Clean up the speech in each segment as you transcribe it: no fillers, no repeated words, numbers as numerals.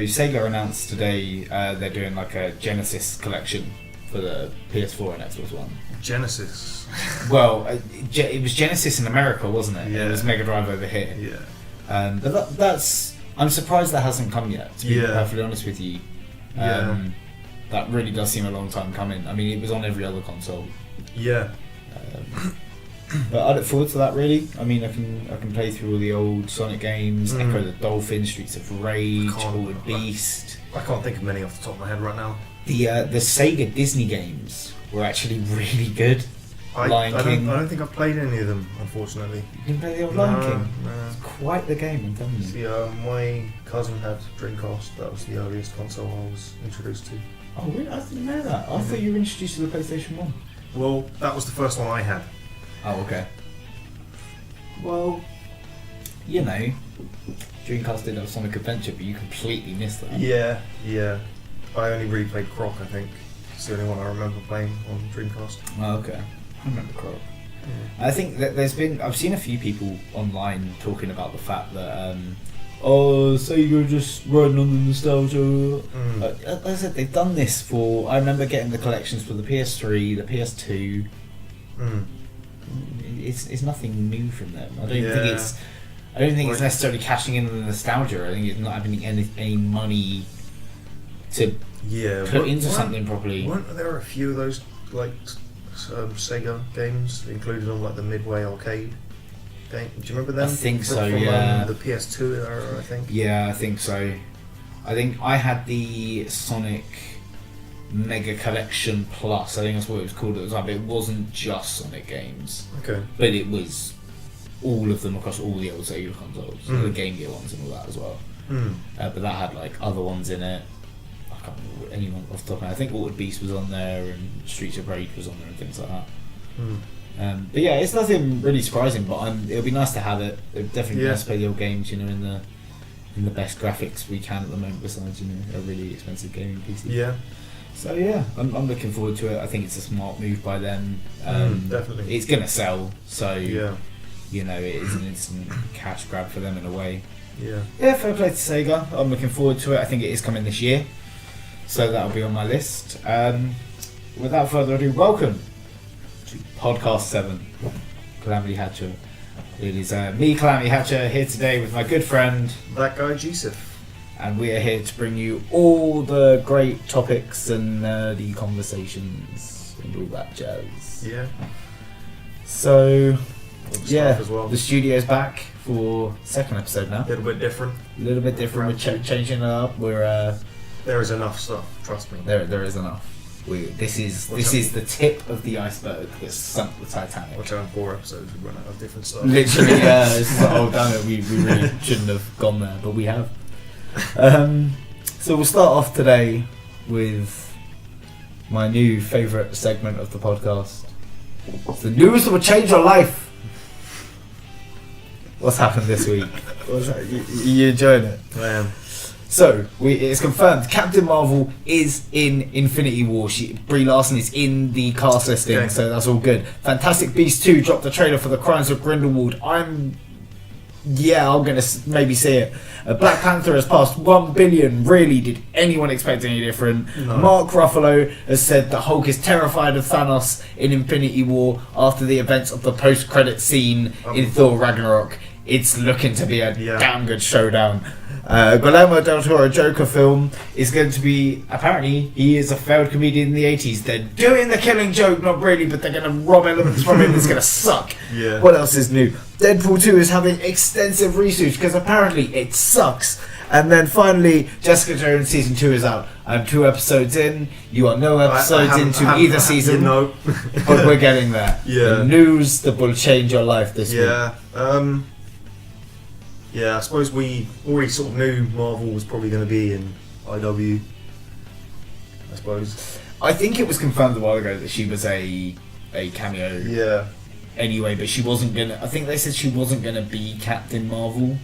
Sega announced today they're doing like a Genesis collection for the PS4 and Xbox One. Genesis. Well, it was Genesis in America, wasn't it? Yeah. It was Mega Drive over here. Yeah. But that's... I'm surprised that hasn't come yet, to be perfectly honest with you. That really does seem a long time coming. I mean, it was on every other console. Yeah. But I look forward to that, really. I mean, I can play through all the old Sonic games, Echo the Dolphin, Streets of Rage, Altered Beast. I can't think of many off the top of my head right now. The Sega Disney games were actually really good. Lion King. I don't think I've played any of them, unfortunately. You didn't play the old Lion King? No. It's quite the game, I'm telling you. See, my cousin had Dreamcast. That was the earliest console I was introduced to. Oh, really? I didn't know that. I thought you were introduced to the PlayStation 1. Well, that was the first one I had. Oh, okay. Well, you know, Dreamcast did have Sonic Adventure, but you completely missed that. Yeah. I only really played Croc, I think. It's the only one I remember playing on Dreamcast. Oh, okay. I remember Croc. I think that I've seen a few people online talking about the fact that, Sega just riding on the nostalgia. As I said, they've done this for, I remember getting the collections for the PS3, the PS2. It's nothing new from them. I don't think it's necessarily cashing in on the nostalgia. I think it's not having any money to put into something properly. Weren't there a few of those like Sega games included on like the Midway arcade game? Do you remember them? I think so. From, yeah. The PS2 era, I think. Yeah, I think so. I think I had the Sonic Mega Collection Plus. I think that's what it was called at the time. But it wasn't just Sonic games. Okay. But it was all of them across all the old Sega consoles, the Game Gear ones and all that as well. But that had like other ones in it. I can't remember anyone off the top of my head. I think Altered Beast was on there and Streets of Rage was on there and things like that. But yeah, it's nothing really surprising. But it'll be nice to have it. It'll definitely be nice to play the old games, you know, in the best graphics we can at the moment. Besides, you know, a really expensive gaming PC. Yeah. So yeah, I'm looking forward to it. I think it's a smart move by them. Definitely. It's gonna sell, so yeah. You know, it is an instant cash grab for them in a way. Yeah. Yeah, fair play to Sega. I'm looking forward to it. I think it is coming this year, so that'll be on my list. Without further ado, welcome to Podcast 7, Calamity Hatcher. It is me, Calamity Hatcher, here today with my good friend, that guy Gseph. And we are here to bring you all the great topics and nerdy conversations and all that jazz. Yeah. So, as well. The studio's back for second episode now. A little bit different. We're changing it up. There is enough stuff. Trust me. There is enough. This is the tip of the iceberg that sunk the Titanic. Watch out in 4 episodes we run out of different stuff. Literally, this is like, damn it, we really shouldn't have gone there, but we have. So we'll start off today with my new favourite segment of the podcast. It's the news that will change your life. What's happened this week? You enjoying it? I am. So it's confirmed Captain Marvel is in Infinity War. Brie Larson is in the cast listing, so that's all good. Fantastic Beasts 2 dropped the trailer for The Crimes of Grindelwald. I'm gonna maybe see it. Black Panther has passed 1 billion. Really, did anyone expect any different? No. Mark Ruffalo has said that Hulk is terrified of Thanos in Infinity War after the events of the post-credit scene in Thor Ragnarok. It's looking to be a damn good showdown. Guillermo del Toro Joker film is going to be, apparently he is a failed comedian in the 80s. They're doing the Killing Joke, not really, but they're going to rob elements from him. It's going to suck. Yeah. What else is new? Deadpool 2 is having extensive research because apparently it sucks. And then finally, Jessica Jones season 2 is out. I'm 2 episodes in. You are no episodes into either season. No. But we're getting there. Yeah. The news that will change your life this week. Yeah, I suppose we already sort of knew Marvel was probably going to be in IW. I suppose. I think it was confirmed a while ago that she was a cameo. Yeah. Anyway, but she wasn't gonna. I think they said she wasn't gonna be Captain Marvel.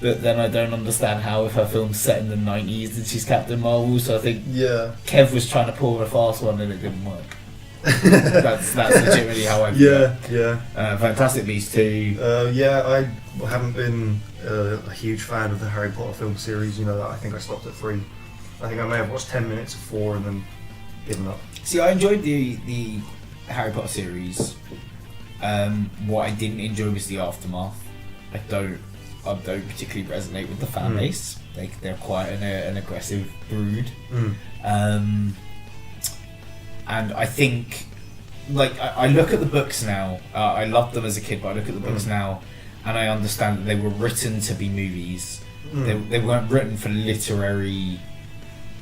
But then I don't understand how if her film's set in the 90s that she's Captain Marvel. So I think Kev was trying to pull a fast one and it didn't work. That's legitimately how I feel. Yeah. Fantastic Beasts 2. I haven't been a huge fan of the Harry Potter film series. You know, I think I stopped at 3. I think I may have watched 10 minutes of 4 and then given up. See, I enjoyed the Harry Potter series. What I didn't enjoy was the aftermath. I don't particularly resonate with the fan base. They're quite an aggressive brood. And I think, like, I look at the books now. I loved them as a kid, but I look at the books now, and I understand that they were written to be movies. They weren't written for literary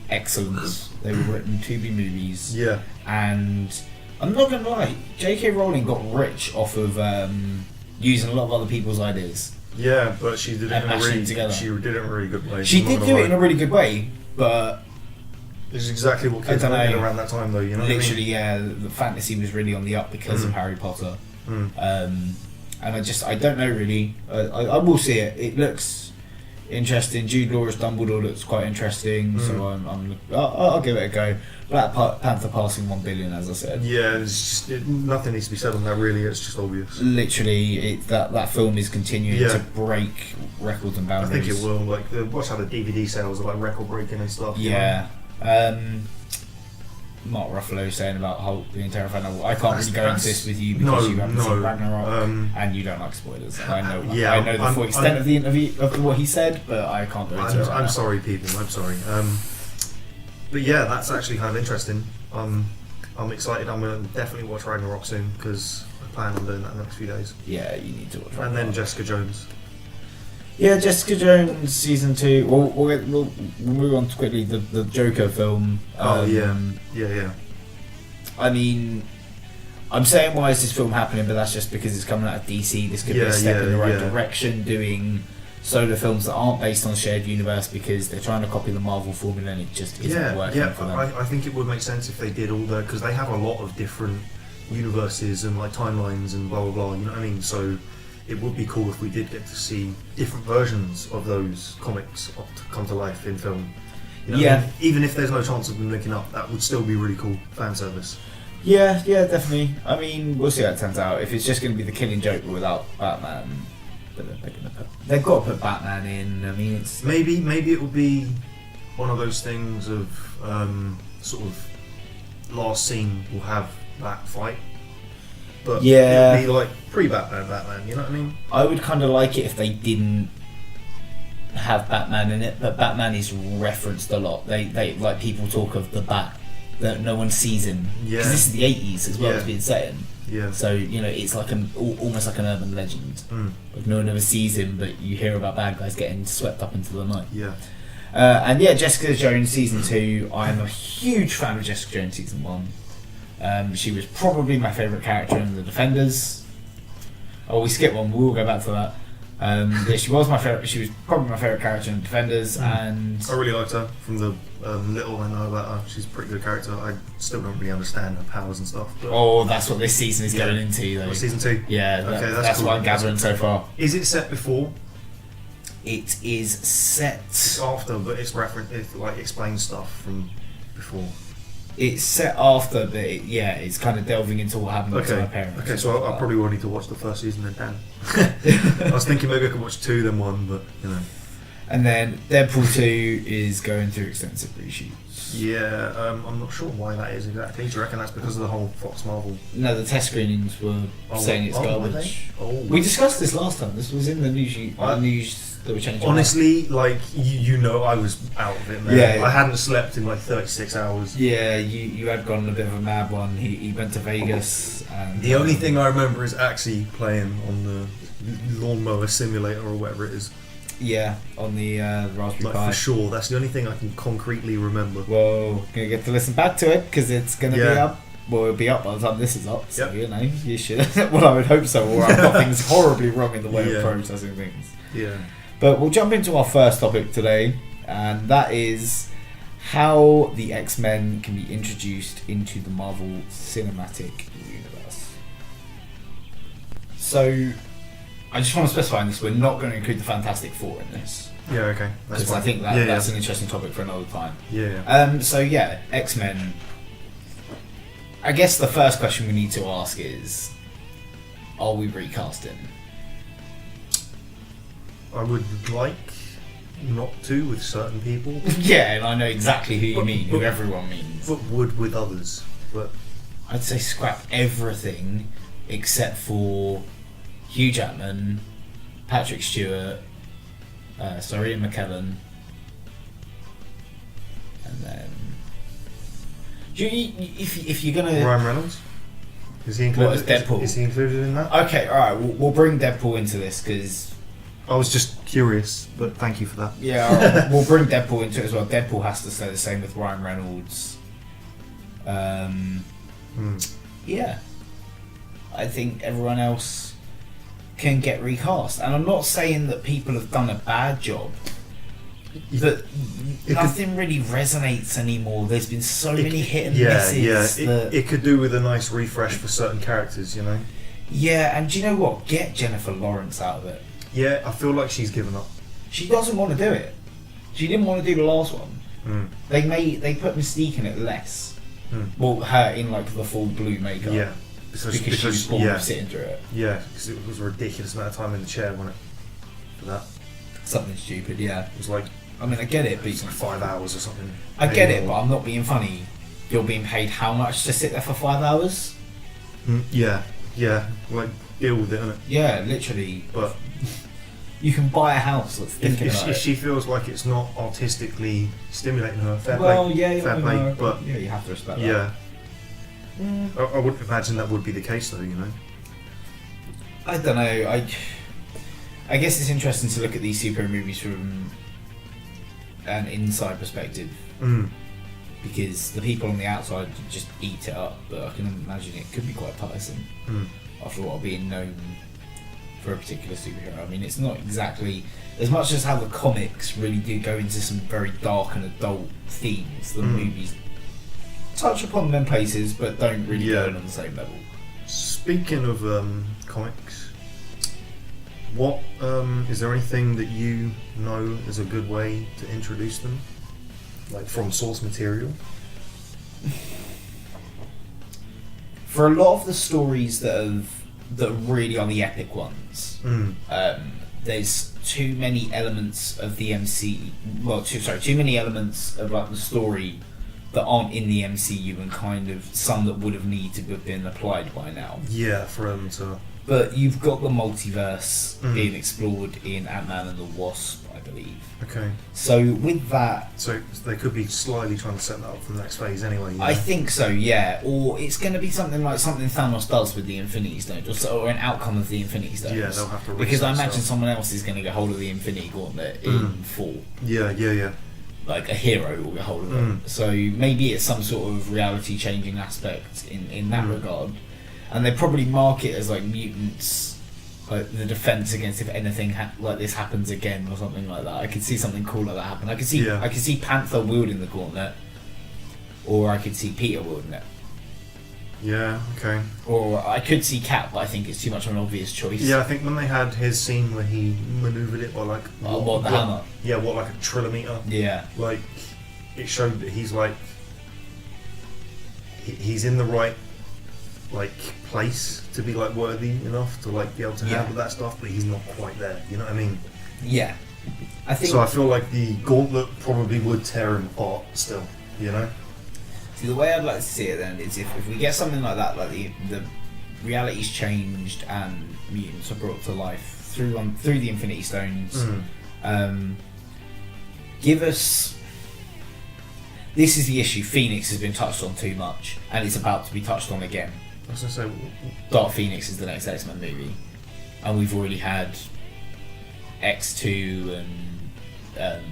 excellence. They were written to be movies. Yeah. And I'm not gonna lie, J.K. Rowling got rich off of using a lot of other people's ideas. Yeah, but she did it in a really good way. She did do it in a really good way, but it's exactly what kids wanted around that time, though. You know, literally, yeah. The fantasy was really on the up because of Harry Potter, and I don't know really. I will see it. It looks interesting. Jude Law as Dumbledore looks quite interesting, so I'll give it a go. Black Panther passing 1 billion, as I said. Yeah, nothing needs to be said on that. Really, it's just obvious. Literally, that film is continuing to break records and boundaries. I think it will. Like, watch how the DVD sales are like record breaking and stuff. Yeah. Mark Ruffalo saying about Hulk being terrifying. I can't really go into this with you because you haven't seen Ragnarok and you don't like spoilers. I know the full extent of the interview of what he said, but I can't go into it. I'm sorry, people. I'm sorry. But yeah, that's actually kind of interesting. I'm excited. I'm going to definitely watch Ragnarok soon because I plan on doing that in the next few days. Yeah, you need to watch Ragnarok. And then Jessica Jones. Yeah, Jessica Jones season 2. We'll move on to quickly the Joker film. Yeah. I mean, I'm saying why is this film happening, but that's just because it's coming out of DC. This could be a step in the right direction, doing solo films that aren't based on a shared universe because they're trying to copy the Marvel formula and it just isn't working for them. I think it would make sense if they did all that, because they have a lot of different universes and like timelines and blah blah blah. You know what I mean? So it would be cool if we did get to see different versions of those comics come to life in film. You know, I mean, even if there's no chance of them linking up, that would still be really cool fan service. Yeah, definitely. I mean, we'll see how it turns out. If it's just going to be the Killing Joke without Batman, they've got to put Batman in. I mean, it's maybe it will be one of those things of sort of last scene will have that fight. But it'd be like pre-Batman, you know what I mean? I would kind of like it if they didn't have Batman in it, but Batman is referenced a lot. They like, people talk of the Bat that no one sees him because this is the 80s as well as being set in. Yeah. So you know it's like almost like an urban legend. Like no one ever sees him, but you hear about bad guys getting swept up into the night. Yeah. And Jessica Jones season 2. I am a huge fan of Jessica Jones season 1. She was probably my favourite character in The Defenders. Oh, we skipped one. We'll go back to that. She was my favourite. She was probably my favourite character in Defenders, and I really liked her from the little I know about her. She's a pretty good character. I still don't really understand her powers and stuff. But that's what this season is going into, though. Season 2. Yeah, that's cool. What I'm gathering so far. Is it set before? It is set. It's after, but it's reference. It like explains stuff from before. It's set after, but it's kind of delving into what happened to my parents. Okay, so I probably will need to watch the first season then. I was thinking maybe I could watch 2 then 1, but you know. And then Deadpool 2 is going through extensive reshoots. Yeah, I'm not sure why that is exactly. Do you reckon that's because of the whole Fox Marvel? No, the test screenings were saying it's garbage. We discussed this last time. This was in the news. Honestly, like you know, I was out of it, man. Yeah. I hadn't slept in like 36 hours. Yeah, you had gone on a bit of a mad one. He went to Vegas. And the only thing I remember is actually playing on the lawnmower simulator or whatever it is. Yeah, on the Raspberry Pi. For sure, that's the only thing I can concretely remember. Well, gonna get to listen back to it because it's gonna be up. Well, it'll be up by the time this is up. So you know, you should. Well, I would hope so. Or I've got things horribly wrong in the way of processing things. Yeah. But we'll jump into our first topic today, and that is how the X-Men can be introduced into the Marvel Cinematic Universe. So, I just want to specify in this, we're not going to include the Fantastic Four in this. Yeah, okay. Because I think that's an interesting topic for another time. Yeah. So, X-Men. I guess the first question we need to ask is, are we recasting? I would like not to with certain people, Yeah, and I know exactly who you mean, who everyone means. but would with others. But I'd say scrap everything except for Hugh Jackman, Patrick Stewart, Ian McKellen, and then if you're gonna Ryan Reynolds, is he included? What, as Deadpool? Is he included in that? okay, all right, we'll bring Deadpool into this because I was just curious, but thank you for that. yeah, all right, we'll bring Deadpool into it as well. Deadpool has to stay the same with Ryan Reynolds. Yeah, I think everyone else can get recast, and I'm not saying that people have done a bad job. But nothing really resonates anymore. There's been so many hit and misses. It could do with a nice refresh for certain characters, you know. Yeah, and do you know what? Get Jennifer Lawrence out of it. Yeah, I feel like she's given up. She doesn't want to do it. She didn't want to do the last one. They put Mystique in it less. Well, her in like the full blue makeup. Yeah, because she was bored of sitting through it. Yeah, because it was a ridiculous amount of time in the chair, wasn't it? For that. Something stupid. Yeah. It was like. I mean, I get it, but it's like 5 hours or something. I get it, but I'm not being funny. You're being paid how much to sit there for 5 hours? Yeah, like deal with it, innit? Yeah, literally. But you can buy a house that's thinking about if it. she feels like it's not artistically stimulating her, fair well, play. Fair play, but yeah, you have to respect that. Yeah. I wouldn't imagine that would be the case, though. You know. I don't know. I guess it's interesting to look at these superhero movies from an inside perspective, because the people on the outside just eat it up, but I can imagine it could be quite tiresome after what being known for a particular superhero. I mean, it's not exactly as much as how the comics really do go into some very dark and adult themes. The movies touch upon them in places, but don't really go in on the same level. Speaking of comics, what is there anything that you know is a good way to introduce them, like from source material? For a lot of the stories that really are the epic ones, there's too many elements of the too many elements of like the story that aren't in the MCU, and kind of some that would have needed to have been applied by now. Yeah, for them to. But you've got the multiverse being explored in Ant-Man and the Wasp, I believe. Okay. So with that... So they could be slightly trying to set that up for the next phase anyway. You know? I think so, yeah. Or it's going to be something like something Thanos does with the Infinity Stones, or an outcome of the Infinity Stones. Yeah, they'll have to because I imagine someone else is going to get hold of the Infinity Gauntlet in full. Yeah. Like a hero will get hold of it. So maybe it's some sort of reality changing aspect in that regard. And they probably mark it as like mutants, like the defense against if anything like this happens again or something like that. I could see something cool like that happen. I could see Panther wielding the gauntlet, or I could see Peter wielding it. Yeah. Okay. Or I could see Cap, but I think it's too much of an obvious choice. Yeah, I think when they had his scene where he manoeuvred it by like the hammer. Yeah, like a trilometer. Yeah. Like it showed that he's like he's in the right like place to be like worthy enough to like be able to handle that stuff, but he's not quite there. You know what I mean? Yeah. I think so. I feel like the gauntlet probably would tear him apart still. You know. See, the way I'd like to see it then is if we get something like that, like the reality's changed and mutants are brought to life through the Infinity Stones. Give us. This is the issue. Phoenix has been touched on too much, and it's about to be touched on again. I was gonna say, Dark Phoenix is the next X-Men movie, and we've already had X2 and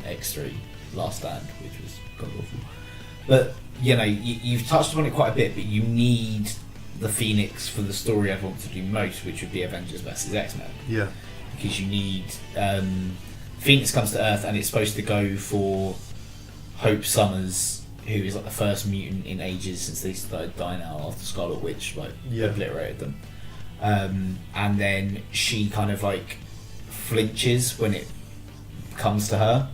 X3 Last Stand, which was god awful. But you know, you've touched on it quite a bit, but you need the Phoenix for the story I'd want to do most, which would be Avengers vs X-Men. Yeah. Because you need Phoenix comes to Earth, and it's supposed to go for Hope Summers, who is like the first mutant in ages since they started dying out after Scarlet Witch obliterated them. And then she kind of like flinches when it comes to her,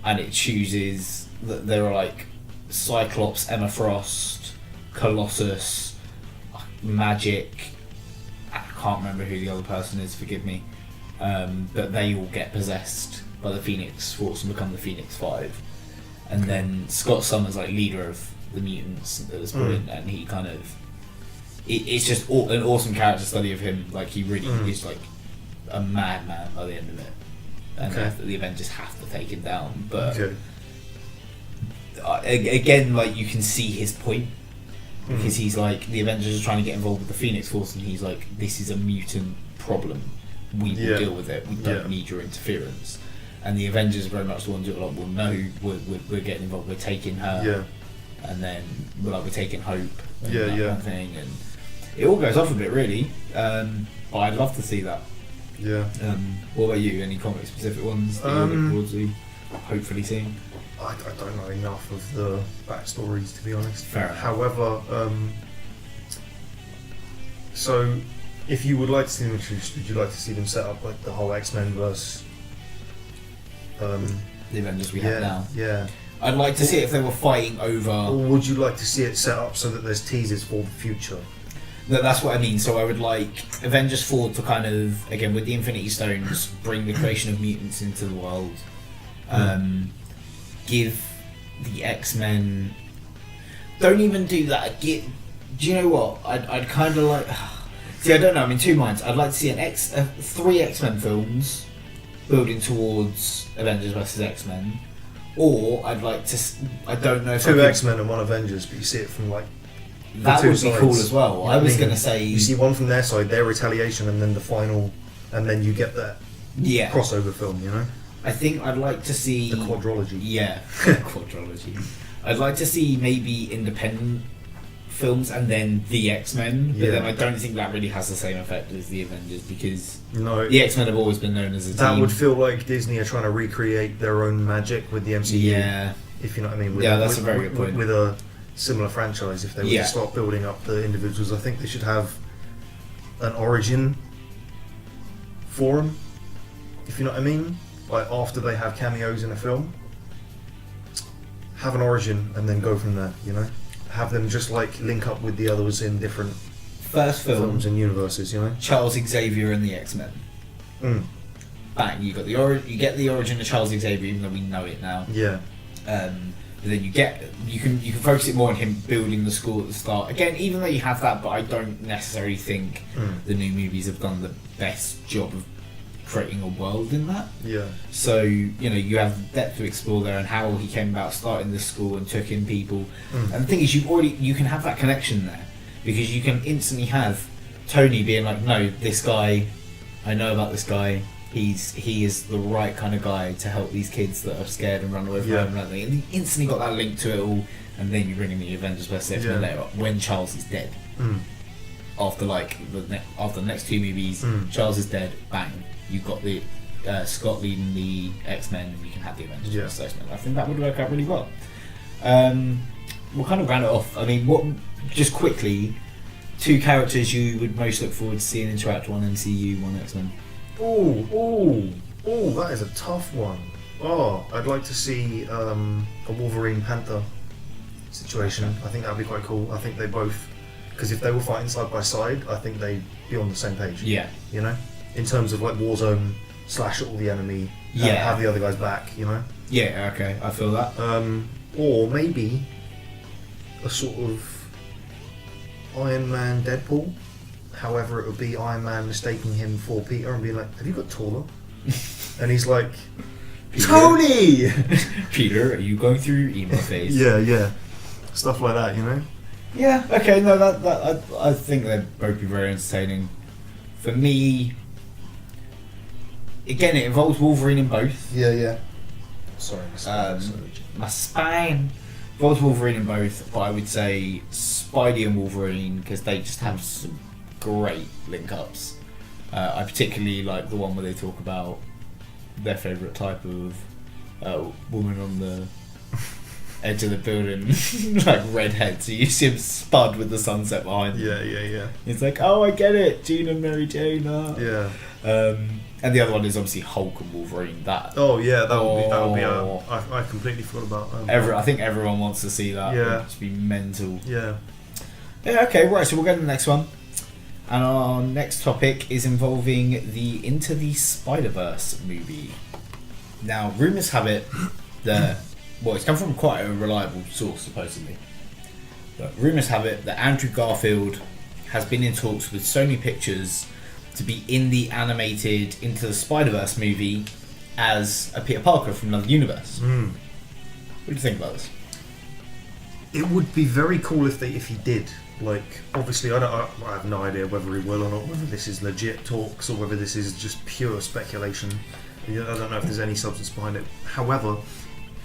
and it chooses that there are like Cyclops, Emma Frost, Colossus, Magic. I can't remember who the other person is. Forgive me. But they all get possessed by the Phoenix Force and become the Phoenix Five. And then Scott Summers, like leader of the mutants at this point, and he kind of it's just an awesome character study of him. Like he really is like a madman by the end of it, and the Avengers have to take him down. But again, like you can see his point because he's like the Avengers are trying to get involved with the Phoenix Force, and he's like, this is a mutant problem. We will deal with it. We don't need your interference. And the Avengers are very much the ones who are like, well, no, we're getting involved. We're taking her, and then we're taking Hope, and that kind of thing, and it all goes off a bit really. But I'd love to see that. Yeah. What about you? Any comic specific ones that you look forward to hopefully seeing? I don't know enough of the backstories, to be honest. Fair enough. However, so if you would like to see them introduced, would you like to see them set up like the whole X-Men versus the Avengers we have now? Yeah. I'd like to see it if they were fighting over. Or would you like to see it set up so that there's teasers for the future? That's what I mean. So I would like Avengers 4 to kind of, again with the Infinity Stones, bring the creation of mutants into the world. Give the X-Men. Don't even do that. Do you know what? I'd kind of like. See, I don't know. I'm in two minds. I'd like to see 3 X-Men films building towards Avengers versus X-Men, or I'd like to. I don't know if 2 X-Men and 1 Avengers, but you see it from like. That would be cool as well. I was going to say you see one from their side, their retaliation, and then the final, and then you get that crossover film. You know. I think I'd like to see the quadrology. Yeah, quadrology. I'd like to see maybe independent films and then the X-Men, but then I don't think that really has the same effect as the Avengers because the X-Men have always been known as a team. That would feel like Disney are trying to recreate their own magic with the MCU. Yeah, if you know what I mean. That's a very good point. With a similar franchise, if they were to start building up the individuals, I think they should have an origin for them. If you know what I mean. Like after they have cameos in a film, have an origin and then go from there. You know, have them just like link up with the others in different films and universes. You know, Charles Xavier and the X-Men. Bang! You got you get the origin of Charles Xavier, even though we know it now. Yeah. But then you can focus it more on him building the school at the start. Again, even though you have that, but I don't necessarily think the new movies have done the best job of creating a world in that. Yeah. So, you have depth to explore there and how he came about starting this school and took in people. And the thing is, you can have that connection there because you can instantly have Tony being like, no, this guy, I know about this guy. He is the right kind of guy to help these kids that are scared and run away from home. And you instantly got that link to it all, and then you bring in the Avengers vs X-Men later when Charles is dead. After after the next 2 movies, Charles is dead. Bang, you've got the Scott leading the X-Men, and you can have the Avengers vs X-Men. I think that would work out really well. We'll kind of round it off. I mean, what just quickly, 2 characters you would most look forward to seeing interact, 1 MCU, 1 X-Men. Oh, that is a tough one. I'd like to see a Wolverine Panther situation. I think that'd be quite cool. I think they both, because if they were fighting side by side, I think they'd be on the same page. Yeah. You know, in terms of like Warzone, slash at all the enemy, have the other guys back. You know. Yeah. Okay, I feel that. Or maybe a sort of Iron Man Deadpool. However, it would be Iron Man mistaking him for Peter and being like, have you got taller? And he's like, Peter? Tony! Peter, are you going through your emo phase? Yeah. Stuff like that, you know? Yeah, okay, no, that I think they'd both be very entertaining. For me, again, it involves Wolverine in both. Yeah. Sorry, my spine. Involves Wolverine in both, but I would say Spidey and Wolverine, because they just have some great link-ups. I particularly like the one where they talk about their favourite type of woman on the edge of the building, like redhead, so you see him spud with the sunset behind him. Yeah. It's like, oh, I get it, Gina, Mary Jane. Yeah. And the other one is obviously Hulk and Wolverine. That would be. I completely forgot about. I think everyone wants to see that. Yeah. It would just be mental. Yeah. Yeah, okay, right, so we'll go to the next one. And our next topic is involving the Into the Spider-Verse movie. Now, rumours have it that... Well, it's come from quite a reliable source, supposedly. But rumours have it that Andrew Garfield has been in talks with Sony Pictures to be in the animated Into the Spider-Verse movie as a Peter Parker from another universe. What do you think about this? It would be very cool if he did. Like, obviously, I have no idea whether he will or not, whether this is legit talks or whether this is just pure speculation. I don't know if there's any substance behind it. However,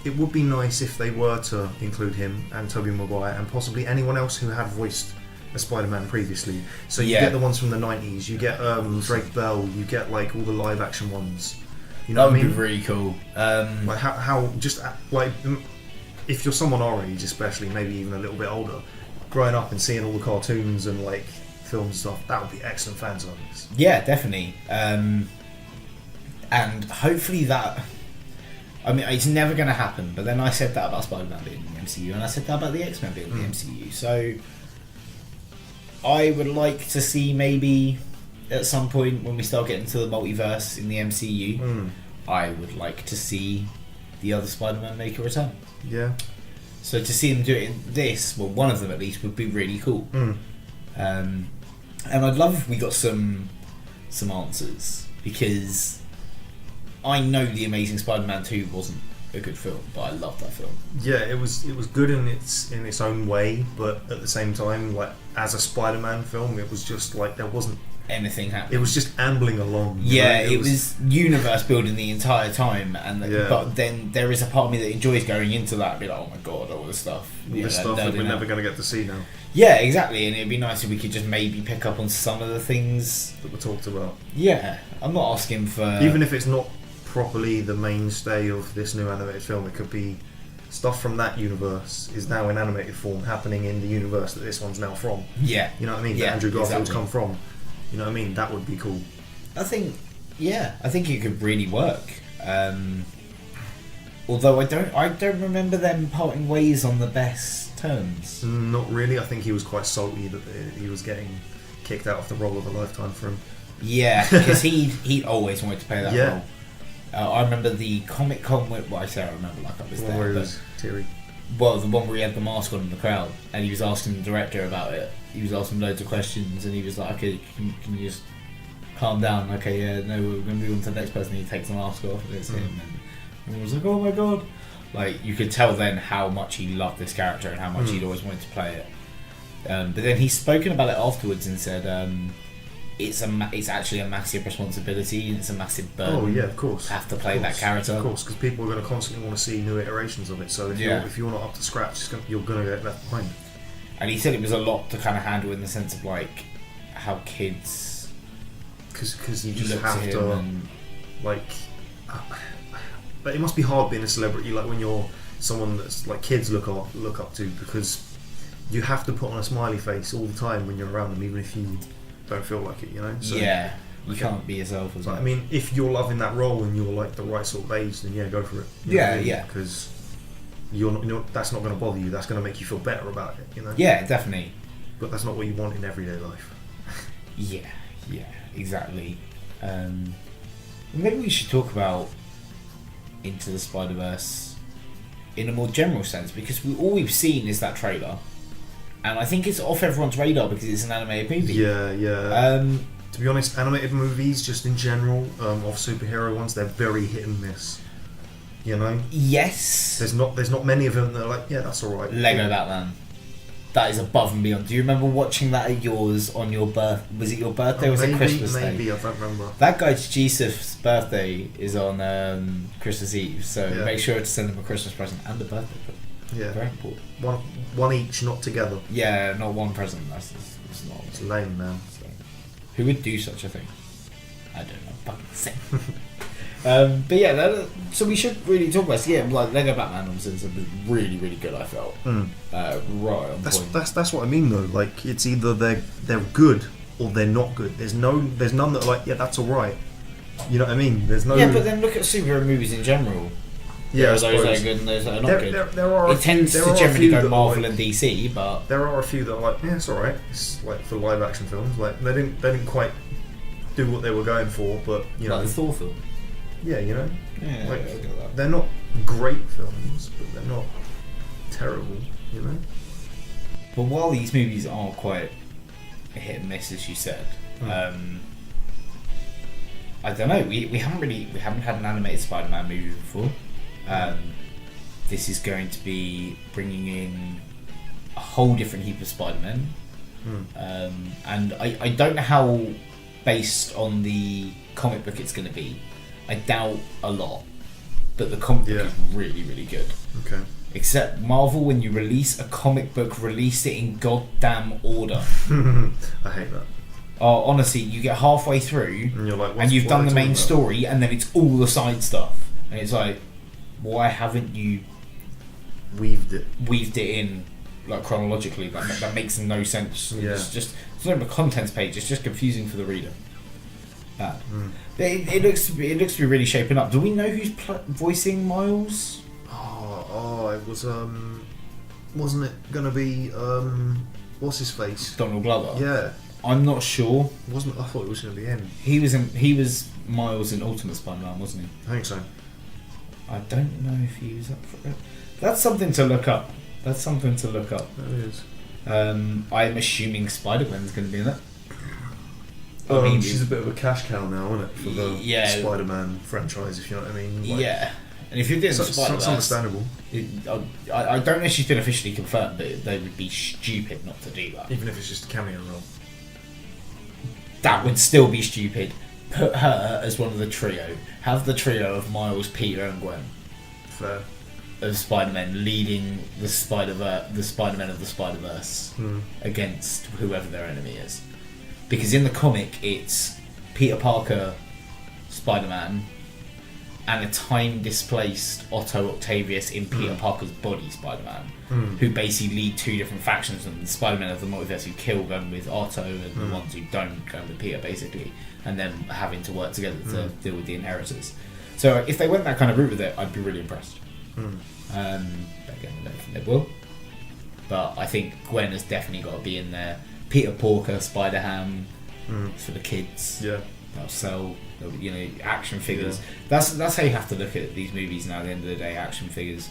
it would be nice if they were to include him and Tobey Maguire and possibly anyone else who had voiced a Spider-Man previously. So you get the ones from the 90s, you get Drake Bell, you get like all the live action ones. You know that what I mean? Be really cool. Like how just like if you're someone our age, especially maybe even a little bit older, growing up and seeing all the cartoons and like films and stuff, that would be excellent fan service. Yeah, definitely. And hopefully that... I mean, it's never going to happen, but then I said that about Spider-Man being in the MCU, and I said that about the X-Men being in the MCU, so I would like to see maybe at some point when we start getting to the multiverse in the MCU, I would like to see the other Spider-Man make a return. Yeah. So to see them do it in this, well, one of them at least, would be really cool. And I'd love if we got some answers, because I know The Amazing Spider-Man 2 wasn't a good film, but I loved that film. Yeah, it was good in its own way, but at the same time, like as a Spider-Man film, it was just like there wasn't anything happening. It was just ambling along. Yeah, it was universe building the entire time, and but then there is a part of me that enjoys going into that and be like, oh my god, all this stuff. This stuff that we're never going to get to see now. Yeah, exactly, and it'd be nice if we could just maybe pick up on some of the things that were talked about. Yeah, I'm not asking for... Even if it's not properly the mainstay of this new animated film, it could be stuff from that universe is now in animated form happening in the universe that this one's now from. Yeah. You know what I mean? Yeah, that Andrew Garfield's exactly. come from. You know what I mean? That would be cool. I think it could really work. Although I don't remember them parting ways on the best terms. Not really. I think he was quite salty that he was getting kicked out of the role of a lifetime for him. Yeah, because he always wanted to play that Yeah. role. I remember the Comic Con. Well, I say I remember like I was there. Where he but- was teary. Well, the one where he had the mask on in the crowd, and he was asking the director about it. He was asking loads of questions, and he was like, "Okay, can you just calm down? Okay, yeah, no, we're going to move on to the next person." He takes the mask off, and it's him, and everyone was like, "Oh my god!" Like you could tell then how much he loved this character and how much he'd always wanted to play it. But then he's spoken about it afterwards and said, "It's actually a massive responsibility and it's a massive burden." Oh yeah, of course. To have to play that character. Of course, because people are going to constantly want to see new iterations of it. So if you're not up to scratch, you're going to get left behind. And he said it was a lot to kind of handle in the sense of like how kids, because you just look have to to him like. But it must be hard being a celebrity, like when you're someone that's like kids look up to, because you have to put on a smiley face all the time when you're around them, even if you don't feel like it, you know. So, yeah, you can't be yourself as so, well. I mean, if you're loving that role and you're like the right sort of age, then yeah, go for it. You know what I mean? Yeah. Because you're not, that's not going to bother you. That's going to make you feel better about it, you know. Yeah, definitely. But that's not what you want in everyday life. Yeah, exactly. Maybe we should talk about Into the Spider-Verse in a more general sense, because all we've seen is that trailer, and I think it's off everyone's radar because it's an animated movie. Yeah. To be honest, animated movies, just in general, of superhero ones, they're very hit and miss. You know. Yes. There's not many of them that are like, yeah, that's all right. Lego Batman. That is above and beyond. Do you remember watching that at yours on your birth? Was it your birthday or was it Christmas Day? Maybe, I don't remember. That guy's Gseph's birthday is on Christmas Eve, so make sure to send him a Christmas present and a birthday present. Yeah. Very important. One each, not together. Yeah, not one present. That's not. It's lame, man. So, who would do such a thing? I don't know. Fucking sick. But yeah, so we should really talk about it. Yeah, like Lego Batman was really, really good. I felt right on point. That's what I mean though. Like it's either they're good or they're not good. There's none that are like, yeah, that's all right. You know what I mean? There's no. Yeah, but then look at superhero movies in general. There I are those that suppose. are good and those that are not good. There are It tends there to are a generally few go that are Marvel like- and DC, but There are a few that are like, yeah, it's alright. It's like for live action films, like they didn't quite do what they were going for, but you know, like the Thor film. yeah, you know, Yeah, like I get that. they're not great films, but they're not terrible, you know. But while these movies are quite a hit and miss, as you said, I don't know. We haven't had an animated Spider-Man movie before. This is going to be bringing in a whole different heap of Spider-Men, and I don't know how based on the comic book it's going to be. I doubt a lot, but the comic book is really, really good. Okay. Except Marvel, when you release a comic book, release it in goddamn order. I hate that. Oh, honestly, you get halfway through And you're like, and you've what done are the they main talking about? story, and then it's all the side stuff, and it's like, why haven't you Weaved it. weaved it in like chronologically? That makes no sense. Yeah. It's not even a contents page. It's just confusing for the reader. But it looks to be really shaping up. Do we know who's voicing Miles? It was wasn't it gonna be what's his face? Donald Glover. Yeah, I'm not sure. wasn't. I thought it was gonna be him. He was Miles in Ultimate Spider-Man, wasn't he? I think so. I don't know if he was up for it. That's something to look up. That is. I'm assuming Spider-Gwen's going to be in it. She's a bit of a cash cow now, isn't it, for the Spider-Man franchise? If you know what I mean. Like, yeah. And if you're doing it's Spider-Verse, understandable. I don't know if she's been officially confirmed, but they would be stupid not to do that. Even if it's just a cameo role. That would still be stupid. Put her as one of the trio. Have the trio of Miles, Peter, and Gwen Fair. of Spider-Man leading the Spider-Man of the Spider-Verse against whoever their enemy is. Because in the comic, it's Peter Parker, Spider-Man, and a time-displaced Otto Octavius in Peter Parker's body, Spider-Man, who basically lead two different factions, and the Spider-Man of the multiverse who kill going with Otto, and the ones who don't going with Peter, basically, and then having to work together to deal with the inheritors. So if they went that kind of route with it, I'd be really impressed. But again, I don't think they will. But I think Gwen has definitely got to be in there. Peter Porker, Spider-Ham, for the kids. Yeah. They'll sell, action figures. Yeah. That's how you have to look at these movies now. At the end of the day, action figures.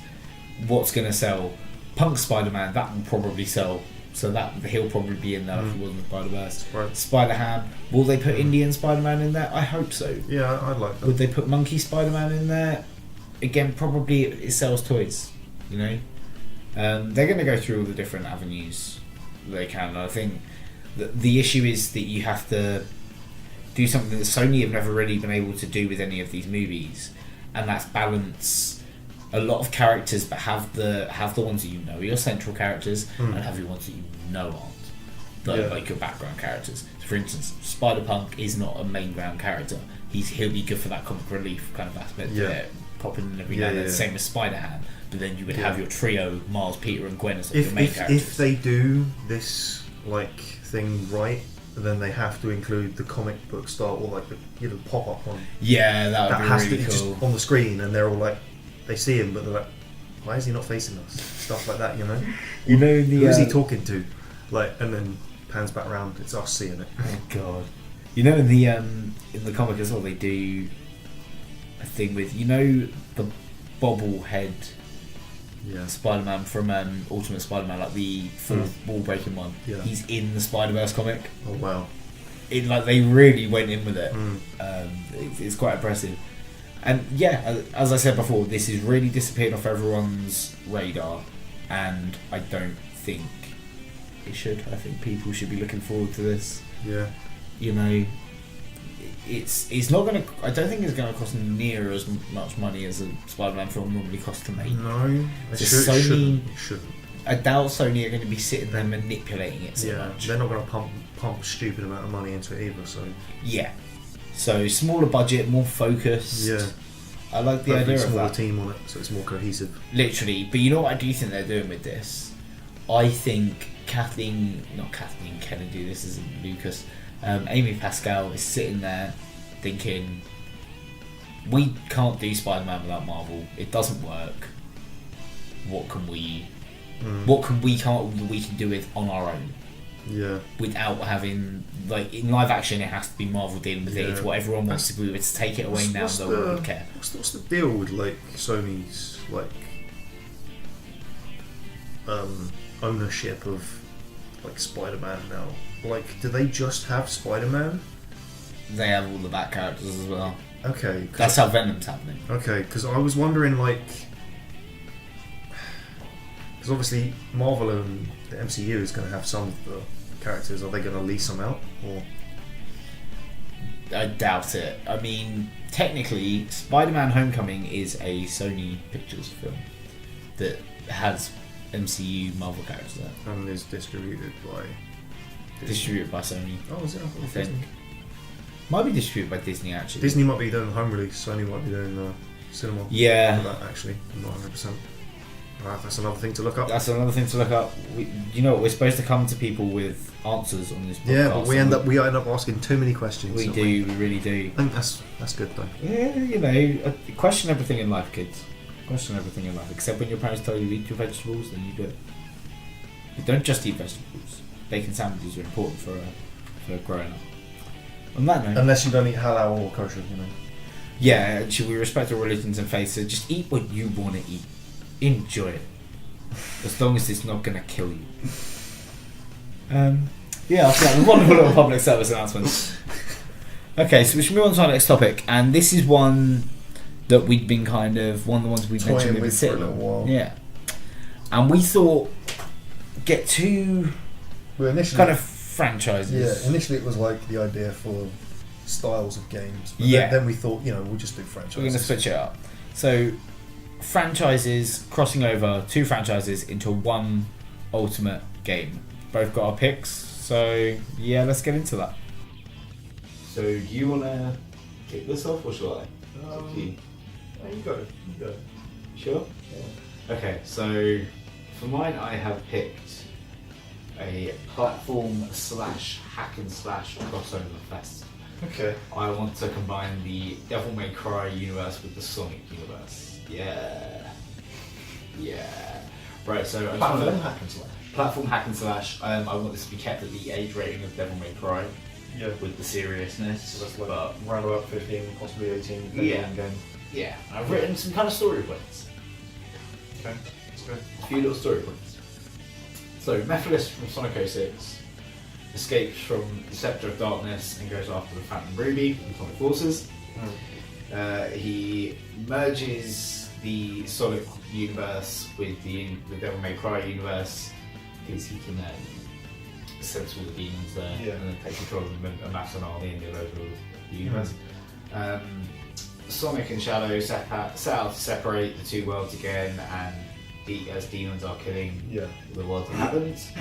What's going to sell? Punk Spider-Man, that will probably sell. So that he'll probably be in there if he wasn't Spider-Verse. Right. Spider-Ham. Will they put Indian Spider-Man in there? I hope so. Yeah, I'd like that. Would they put Monkey Spider-Man in there? Again, probably it sells toys. They're going to go through all the different avenues they can. I think the issue is that you have to do something that Sony have never really been able to do with any of these movies, and that's balance a lot of characters, but have the ones that are your central characters, and have the ones that aren't, like your background characters. So for instance, Spider-Punk is not a main ground character. He'll be good for that comic relief kind of aspect. Popping in every now and then. Same as Spider-Ham, but then you would have your trio, Miles, Peter, and Gwen as your main characters. If they do this thing right, then they have to include the comic book style or the pop-up one. Yeah, that would that be has really to cool. just on the screen, and they're all they see him, but they're like, why is he not facing us? Stuff like that, Who is he talking to? And then pans back around, it's us seeing it. Oh god! In the comic as well, they do a thing with the bobblehead Spider-Man from Ultimate Spider-Man, like the fourth wall breaking one. Yeah. He's in the Spider-Verse comic. Oh wow! They really went in with it. It's quite impressive. And as I said before, this has really disappeared off everyone's radar, and I don't think it should. I think people should be looking forward to this. Yeah. It's not going to. I don't think it's going to cost near as much money as a Spider-Man film normally costs to make. No, it Sony shouldn't. I doubt Sony are going to be sitting there manipulating it so much. They're not going to pump a stupid amount of money into it either. So smaller budget, more focused. Yeah. I like the idea of smaller that. team on it, so it's more cohesive. Literally, but you know what I do think they're doing with this? I think not Kathleen Kennedy. This isn't Lucas. Amy Pascal is sitting there thinking, we can't do Spider-Man without Marvel. It doesn't work. What can we do it on our own? Yeah. Without having, like, in live action, it has to be Marvel dealing with it. It's what everyone wants to do. It's to take it away now. No one would care. What's the deal with like Sony's like ownership of like Spider-Man now? Like, do they just have Spider-Man? They have all the back characters as well. Okay. That's how Venom's happening. Okay, because I was wondering, like, because obviously Marvel and the MCU is going to have some of the characters. Are they going to lease them out, or? I doubt it. I mean, technically, Spider-Man: Homecoming is a Sony Pictures film that has MCU Marvel characters there. And is distributed by Sony. Oh, is it? I think. Might be distributed by Disney, actually. Disney might be doing the home release. Sony might be doing the cinema. Yeah. For that, actually, I'm not 100%. That's another thing to look up. You know what? We're supposed to come to people with answers on this podcast. Yeah, but we end up asking too many questions. We really do. I think that's good though. Yeah, you know, question everything in life, kids. Question everything in life, except when your parents tell you to eat your vegetables, then you do it. You don't just eat vegetables. Bacon sandwiches are important for growing up. On that note, unless you don't eat halal or kosher, you know. Yeah, we respect all religions and faiths, so just eat what you want to eat. Enjoy it. As long as it's not going to kill you. Yeah, after that, wonderful little public service announcement. Okay, so we should move on to our next topic, and this is one that we'd been one of the ones we'd mentioned we've been sitting on. Yeah. And we thought, get two kind of franchises. Yeah, initially it was like the idea for styles of games. But then we thought, we'll just do franchises. We're going to switch it up. So, franchises, crossing over two franchises into one ultimate game. Both got our picks, so yeah, let's get into that. So, do you want to kick this off, or shall I? You go. Sure? Yeah. Okay, so for mine, I have picked a platform / hack and slash crossover fest. Okay. I want to combine the Devil May Cry universe with the Sonic universe. Yeah. Right, so Platform hack and slash. Platform hack and slash. I want this to be kept at the age rating of Devil May Cry. Yeah. With the seriousness. So that's like round about 15, possibly 18. Yeah. Game. Yeah. I've written some kind of story points. Okay. That's good. A few little story points. So Mephiles from Sonic 06 escapes from the Scepter of Darkness and goes after the Phantom Ruby and Sonic Forces. He merges the Sonic universe with the Devil May Cry universe because he can sense all the demons there and then take control of them and amass an army and go over the universe. Sonic and Shadow set out to separate the two worlds again, and as demons are killing the world that happens.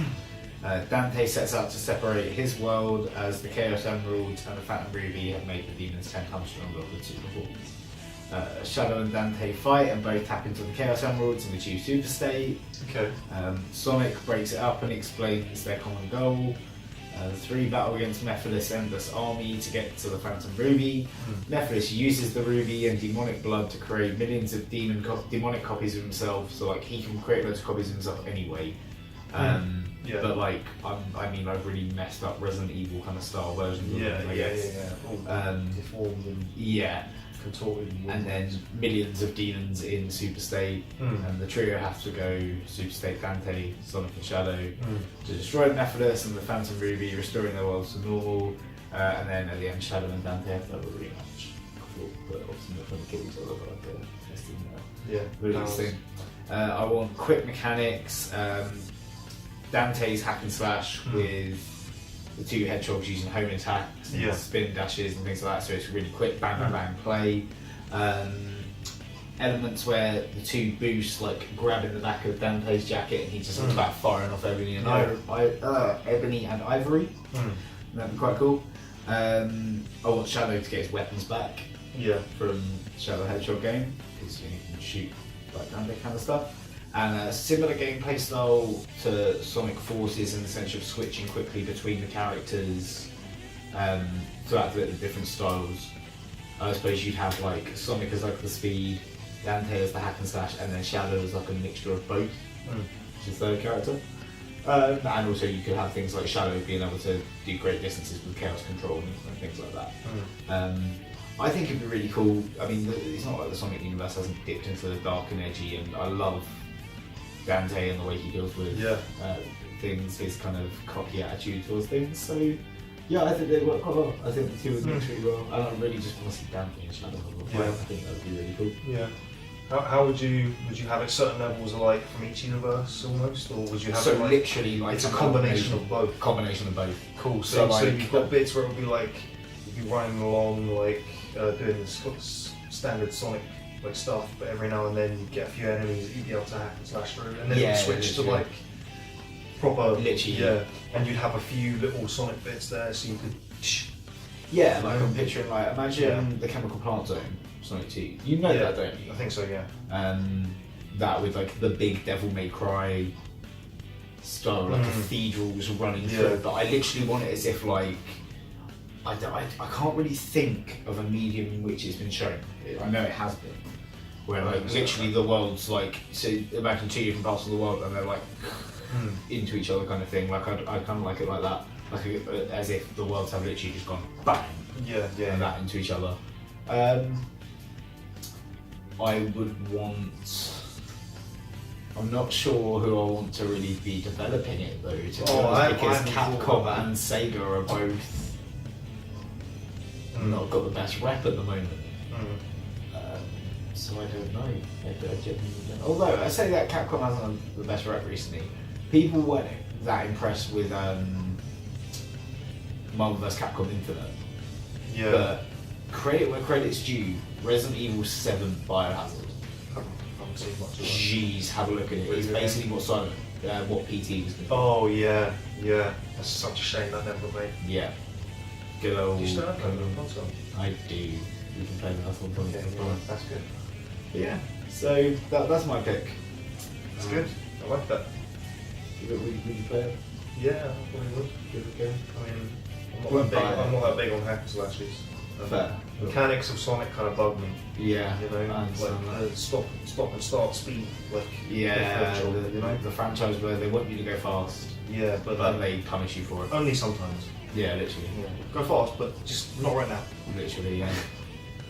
Dante sets out to separate his world as the Chaos Emerald and the Phantom Ruby have made the demons 10 times stronger than the two before. Shadow and Dante fight and both tap into the Chaos Emeralds and achieve Super State. Okay. Sonic breaks it up and explains their common goal. The three battle against Mephiles' endless army to get to the Phantom Ruby. Mephiles uses the ruby and demonic blood to create millions of demonic copies of himself, so like he can create loads of copies of himself anyway. But like, I've really messed up Resident Evil kind of style versions of them, I guess. All deformed and contorted. And then millions of demons in Super State, and the trio have to go Super State, Dante, Sonic and Shadow to destroy Mephiles and the Phantom Ruby, restoring their worlds to normal, and then at the end Shadow and Dante have to have a rematch. But obviously not going to kill each other, but like a testing really thing. I want quick mechanics, Dante's hack and slash with the two hedgehogs using home attacks and spin dashes and things like that, so it's really quick bang bang bang play. Elements where the two boosts like grabbing the back of Dante's jacket and he just looks like firing off Ebony and Ivory. That'd be quite cool. I want Shadow to get his weapons back from Shadow the Hedgehog game, because he can shoot like Dante kind of stuff. And a similar gameplay style to Sonic Forces in the sense of switching quickly between the characters throughout the different styles. I suppose you'd have like Sonic as like the speed, Dante as the hack and slash, and then Shadow as like a mixture of both, which is third character. And also you could have things like Shadow being able to do great distances with chaos control and things like that. I think it'd be really cool. I mean, it's not like the Sonic universe hasn't dipped into the dark and edgy, and I love Dante and the way he deals with things, his kind of cocky attitude towards things. So yeah, I think they work quite well. I think the two would mix really well, and I really just want to see Dante and Shadow. I think that would be really cool. Yeah. How would you have it? Certain levels alike from each universe, almost, or would you have so it like, literally like it's a combination of both? Combination of both. Cool. So So like, you've got bits where it'll be like you'll be running along like doing this standard Sonic like stuff, but every now and then you get a few enemies that you'd be able to hack and slash through, and then Yeah, you'd switch to literally. like proper Literally. and you'd have a few little Sonic bits there, so you could. Yeah, like I'm picturing like imagine the Chemical Plant Zone, Sonic 2. You know that, don't you? I think so, yeah. That with like the big Devil May Cry style, like cathedrals running through. But I literally want it as if like I can't really think of a medium in which it's been shown. I know it has been. Where like literally the world's like, so imagine two different parts of the world and they're like into each other kind of thing. Like I kind of like it like that. Like as if the worlds have literally just gone bang, and that into each other. I would want. I'm not sure who I want to really be developing it though. To be honest, because Capcom and Sega are both not got the best rep at the moment. So I don't know. I genuinely don't. Although I say that Capcom hasn't had the best rep recently. People weren't that impressed with Marvel vs. Capcom Infinite. Yeah. But credit where credit's due, Resident Evil 7 Biohazard. I haven't seen much of that. Jeez, have a look at it. It's basically what Silent, what PT was doing. Oh yeah. That's such a shame that never got made. Yeah. Good old. Do you still have that on the console? I do. We can play that on point. That's good. Yeah. So that's my pick. That's good. I like that. Would you play it? Yeah, I probably would. Give it a go. I mean, Wouldn't buy it. I'm not that big on hack and slashes. Fair. Mechanics of Sonic kind of bug me. Yeah. You know, I understand like that. stop and start speed, like Yeah, differential, you know. the franchise where they want you to go fast, Yeah, but then they punish you for it. only sometimes. Yeah, literally. Yeah. Go fast, but just not right now. Literally, yeah.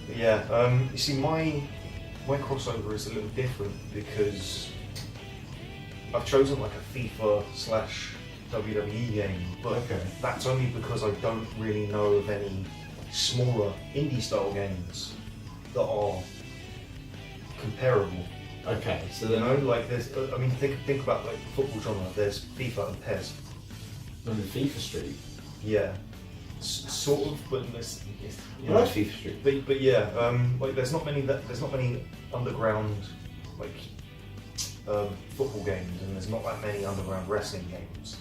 But yeah, you see, my crossover is a little different because I've chosen like a FIFA/WWE game, but Okay. that's only because I don't really know of any smaller indie style games that are comparable. Okay, so You then know, like there's, I mean, think about like the football genre. There's FIFA and PES. on the FIFA Street. Yeah, sort of, but it's you I know, like FIFA Street. But yeah, like there's not many underground like football games, and there's not that many underground wrestling games,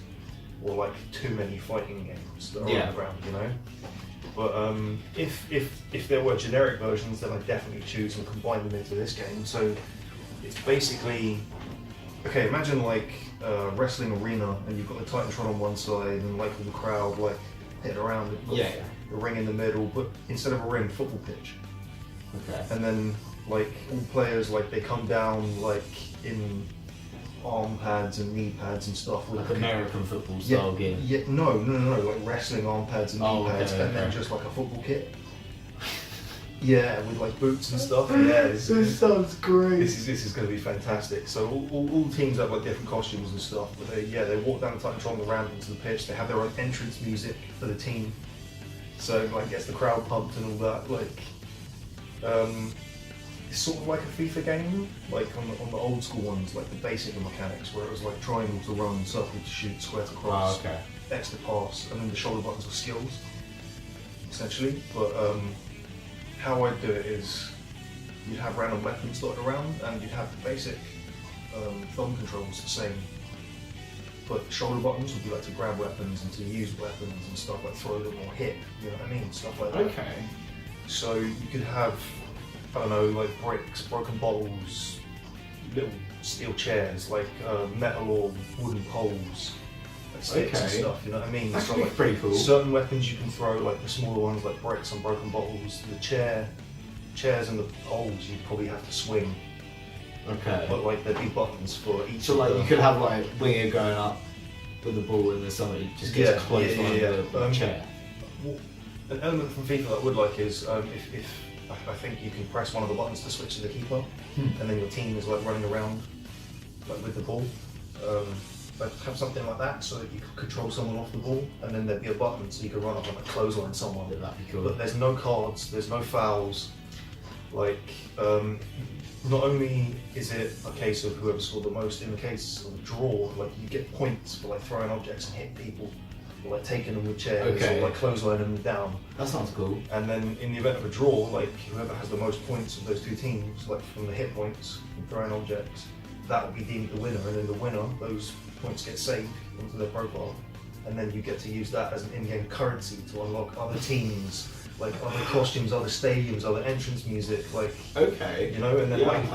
or like too many fighting games that are underground, you know. But if there were generic versions, then I'd definitely choose and combine them into this game. So it's basically, okay, imagine like a wrestling arena, and you've got the Titantron on one side, and like the crowd like hitting around with the ring in the middle, but instead of a ring, football pitch. Okay. And then like all players, like they come down like in arm pads and knee pads and stuff with Like American football style gear. Yeah, no, like wrestling arm pads and knee pads, and then just like a football kit. Yeah, with like boots and stuff. Yeah, this sounds great. This is going to be fantastic. So all teams have like different costumes and stuff, but they walk down the Titantron, the ramp into the pitch. They have their own entrance music for the team, so like gets the crowd pumped and all that. Like, it's sort of like a FIFA game, like on the old school ones, like the basic mechanics, where it was like triangle to run, circle to shoot, square to cross, X to pass, and then the shoulder buttons are skills, essentially. But how I do it is you'd have random weapons dotted around, and you'd have the basic thumb controls the same. But shoulder buttons would be like to grab weapons and to use weapons and stuff, like throw them or hit, you know what I mean? Stuff like that. Okay. So you could have, I don't know, like bricks, broken bottles, little steel chairs, like metal or wooden poles, like sticks and Okay. stuff. You know what I mean? That's So, like, pretty cool. certain weapons you can throw, like the smaller ones, like bricks and broken bottles. The chairs and the poles, you probably have to swing. Okay. But like there'd be buttons for each. So of like the, you could have like Winger going up with the ball and then somebody just gets close on the chair. Well, an element from FIFA that I would like is if I think you can press one of the buttons to switch to the keeper, and then your team is like running around like with the ball. Like have something like that so that you could control someone off the ball, and then there'd be a button so you could run up and like clothesline someone. That'd be cool. But there's no cards, there's no fouls. Like not only is it a case of whoever scored the most, in the case of a draw, like you get points for like throwing objects and hit people, or like taking them with chairs, or like clotheslining them down. That sounds cool. And then in the event of a draw, like whoever has the most points of those two teams, like from the hit points from throwing objects, that will be deemed the winner, and then the winner, those points get saved onto their profile, and then you get to use that as an in-game currency to unlock other teams, like other costumes, other stadiums, other entrance music, like you know, and then like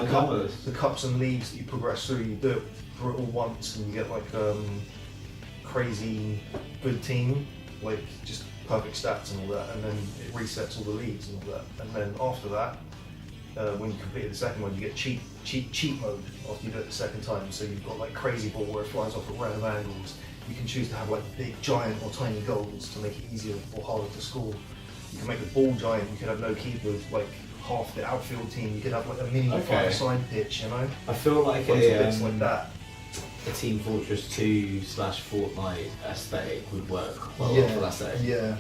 the cups and leagues that you progress through, you do it all once, and you get like crazy good team, like just perfect stats and all that, and then it resets all the leagues and all that, and then after that, when you complete the second one, you get cheat mode after you do it the second time. So you've got like crazy ball where it flies off at random angles. You can choose to have like big, giant, or tiny goals to make it easier or harder to score. You can make the ball giant. You could have no keepers, like half the outfield team. You could have like a mini five-side pitch. You know. I feel like bits like that. A Team Fortress 2 / Fortnite aesthetic would work well for that setting. Yeah.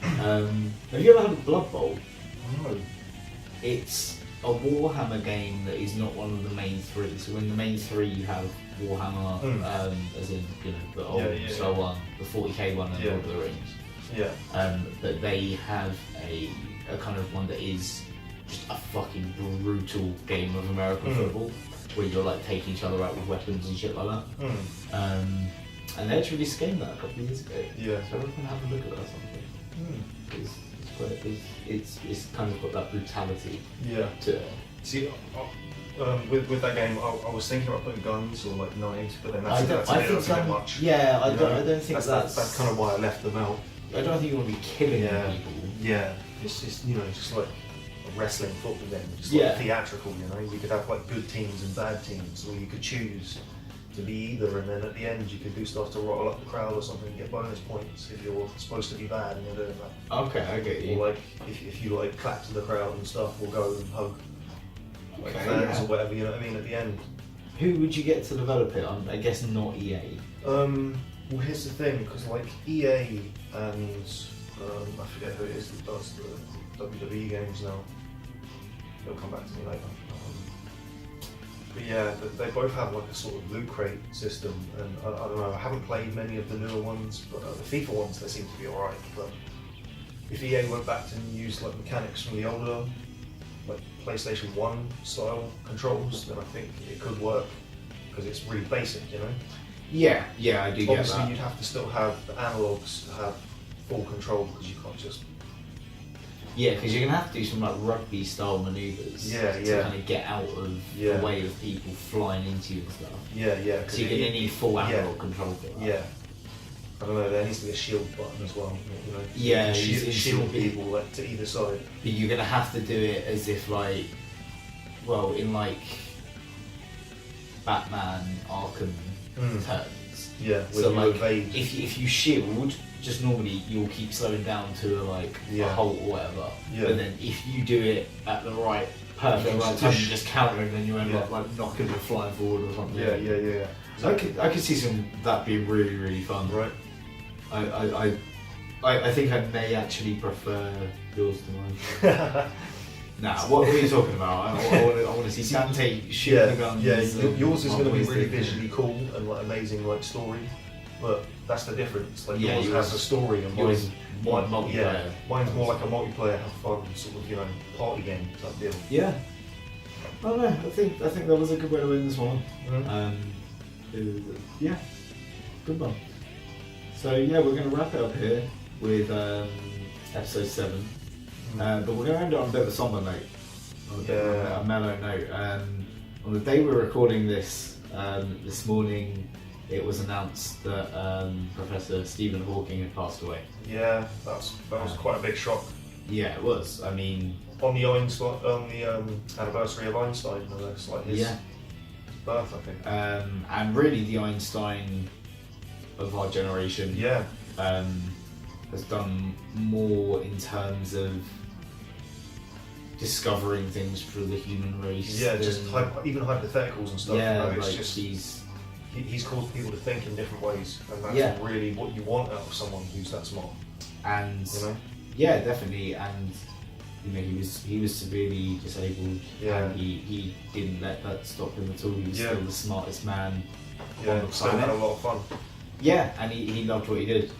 Have you ever had a Blood Bowl? No. It's a Warhammer game that is not one of the main three. So in the main three you have Warhammer, as in the old style one, the 40k one, and Lord of the Rings. Yeah. But they have a kind of one that is just a fucking brutal game of American football, where you're like taking each other out with weapons and shit like that. And they actually released a game that a couple of years ago. Yeah. So everyone can have a look at that or something. It's kind of got that brutality to it. See, with that game, I was thinking about putting guns or like knives, but then that's a bit much. Yeah, I don't think that's kind of why I left them out. I don't think you want to be killing people. Yeah, it's just just like a wrestling football game, just like theatrical. You could have like good teams and bad teams, or you could choose to be either, and then at the end you could do stuff to rattle up the crowd or something and get bonus points if you're supposed to be bad and you're doing that. Okay, I get you. Or like if you like clap to the crowd and stuff, or go and hug like fans or whatever, you know what I mean, at the end. Who would you get to develop it? I guess not EA. Well, here's the thing, because like EA and I forget who it is that does the WWE games now. They'll come back to me later. But yeah, they both have like a sort of loot crate system, and I don't know, I haven't played many of the newer ones, but the FIFA ones, they seem to be alright. But if EA went back to use like mechanics from the older, like PlayStation 1 style controls, then I think it could work, because it's really basic, you know? Yeah, I do get that. Obviously you'd have to still have the analogs to have full control, because you can't just... Yeah, because you're going to have to do some like rugby style manoeuvres to kind of get out of the way of people flying into you and stuff. Yeah. So you're going to need full analog control for that. Yeah. I don't know, there needs to be a shield button as well. You know, yeah, shield people like to either side. But you're going to have to do it as if like, well, in like Batman Arkham terms. Yeah, so like if you shield, just normally you'll keep slowing down to a halt or whatever. Yeah. But then if you do it at the perfect right time, you just counter and then you end up like knocking them flying forward or something. Yeah. So I could see that being really, really fun. Right. I think I may actually prefer yours to mine. Nah, what are you talking about? I want to see Dante shoot the guns. Yeah, yours is going to be really visually cool and like amazing like story, but that's the difference. Like yours has a story and mine's multiplayer. Mine's more like a multiplayer, have fun, sort of party game type deal. Yeah. I don't know. I think that was a good way to win this one. Yeah, good one. So yeah, we're going to wrap it up here with episode 7. But we're going to end it on a bit of a somber note, a mellow note. On the day we're recording this, this morning, it was announced that Professor Stephen Hawking had passed away. Yeah, that was quite a big shock. Yeah, it was. I mean, On the anniversary of Einstein, it's like his birth, I think. And really the Einstein of our generation has done more in terms of discovering things for the human race. Yeah, just even hypotheticals and stuff. Yeah, you know, it's like just he's caused people to think in different ways, and that's really what you want out of someone who's that smart. And you know? Yeah, definitely. And you know, he was severely disabled. Yeah. And he didn't let that stop him at all. He was still the smartest man on the still planet. had a lot of fun. Yeah, and he loved what he did.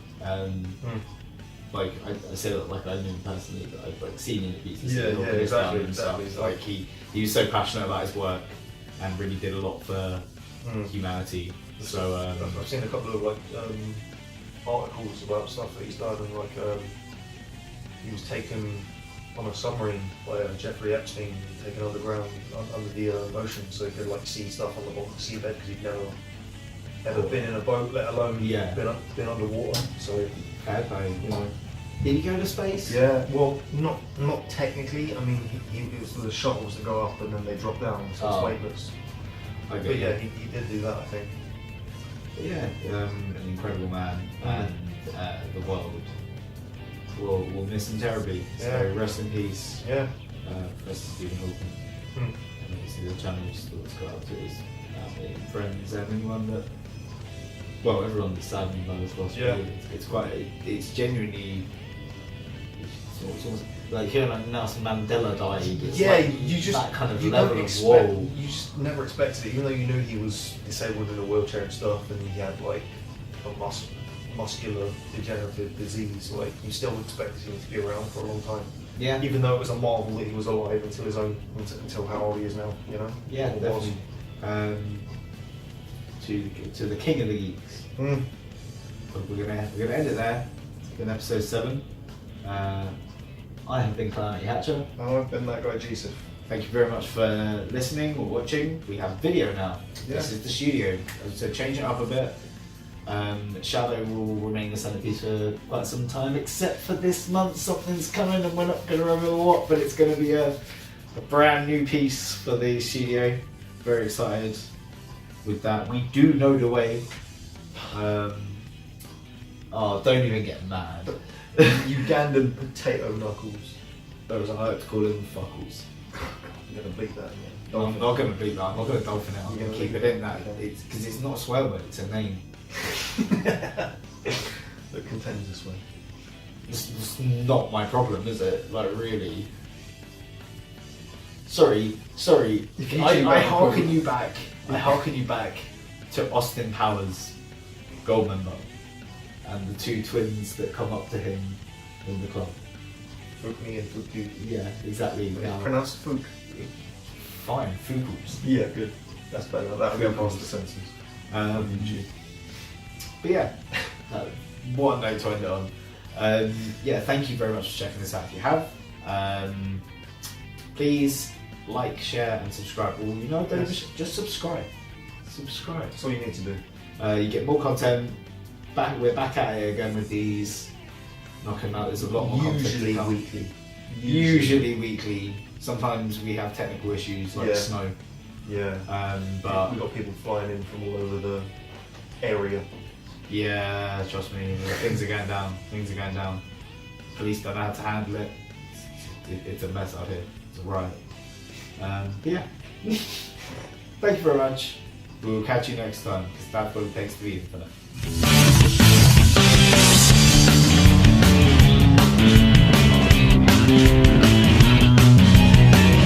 Like I said, like I knew him personally, but I've like seen him at pieces. Exactly. Like he was so passionate about his work and really did a lot for humanity. So I've seen a couple of like articles about stuff that he's done, and like he was taken on a submarine by Jeffrey Epstein, taken underground under the ocean, so he could like see stuff on the bottom of the seabed because he'd never ever been in a boat, let alone been underwater. So you know, did he go to space? Yeah, well, not technically. I mean, it was the shuttles that go up and then they drop down, so it's weightless. But yeah, he did do that, I think. But yeah, an incredible man, and the world will miss him terribly. So rest in peace. Yeah. Professor Stephen Hawking. And obviously the channel's that's got out to his family and friends and anyone that, well, everyone that's saddened by this loss. Yeah. Really. It's genuinely, it's almost like hearing like Nelson Mandela died. It's like you just that kind of you level don't of expect, whoa. you just never expected it, even though you knew he was disabled in a wheelchair and stuff, and he had like a muscular degenerative disease. Like you still expected him to be around for a long time. Yeah. Even though it was a marvel that he was alive until how old he is now. You know. Yeah, definitely. To the king of the geeks. But we're gonna end it there. It's been episode 7. I have been Calamity Hatcher. I've been that guy Gseph. Thank you very much for listening or watching. We have video now. Yeah. This is the studio, so change it up a bit. Shadow will remain the centerpiece for quite some time, except for this month. Something's coming, and we're not going to remember what, but it's going to be a brand new piece for the studio. Very excited with that. We do know the way. Don't even get mad. Ugandan potato knuckles. Those I like to call them fuckles. You're gonna bleep that again. I'm not going to bleep that. I'm not going to dolphin it. I'm going to keep it in that. It's because it's not a swear word. It's a name. That contends this way. It's not my problem, is it? Like really. Sorry. I harken you back. I harken you back to Austin Powers, Goldmember, and the 2 twins that come up to him in the club. Fook me and fook you. Yeah, exactly. Pronounced fook. Fine, Fugels. Yeah, good. That's better. That would be past the senses. But yeah, what a note to end it on. Thank you very much for checking this out if you have. Please like, share and subscribe. Well, you know, just subscribe. Subscribe. That's all you need to do. You get more content. We're back at it again with these. Knocking out, there's a lot more content. Usually weekly. Usually weekly. Sometimes we have technical issues like snow. Yeah. But we've got people flying in from all over the area. Yeah, trust me, things are going down. Police don't know how to handle it. It's a mess out here. It's a riot. But yeah. Thank you very much. We'll catch you next time, because that's what it takes to be infinite.